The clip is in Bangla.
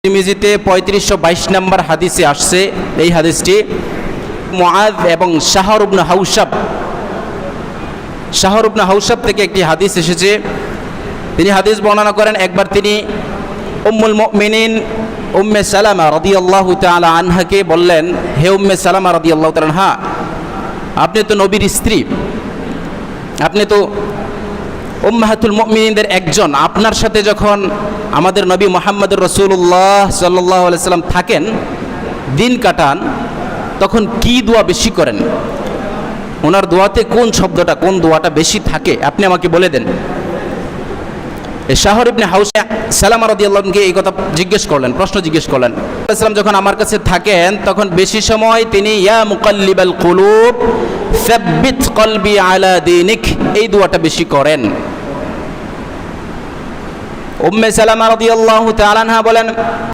তিরমিজিতে 3522 নম্বর হাদিসে আসছে এই হাদিসটি। মুআয এবং শাহর ইবনে হাউশাব থেকে একটি হাদিস এসেছে। তিনি হাদিস বর্ণনা করেন, একবার তিনি উম্মুল মুমিনিন উম্মে সালামা রাদিয়াল্লাহু তাআলা আনহাকে বললেন, হে উম্মে সালামা রাদিয়াল্লাহু তাআলা আনহা, আপনি তো নবীর স্ত্রী, আপনি তো উম্মাহাতুল মুমিনিনদের একজন, আপনার সাথে যখন আমাদের নবী মুহাম্মদুর রাসূলুল্লাহ সাল্লাল্লাহু আলাইহি সাল্লাম থাকেন, দিন কাটান, তখন কি দোয়া বেশি করেন? ওনার দোয়াতে কোন শব্দটা, কোন দোয়াটা বেশি থাকে আপনি আমাকে বলে দেন। শাহর ইবনে হাউশাব সালামা রাদিয়াল্লাহু আনহুকে এই কথা প্রশ্ন জিজ্ঞেস করলেন। রাসূলুল্লাহ যখন আমার কাছে থাকেন তখন বেশি সময় তিনি ইয়া মুকাল্লিবাল কুলুব সাব্বিত কলবি আলা দীনিক এই দোয়াটা বেশি করেন। উম্মে সালামা রাদিয়াল্লাহু তাআলা আনহা বলেন,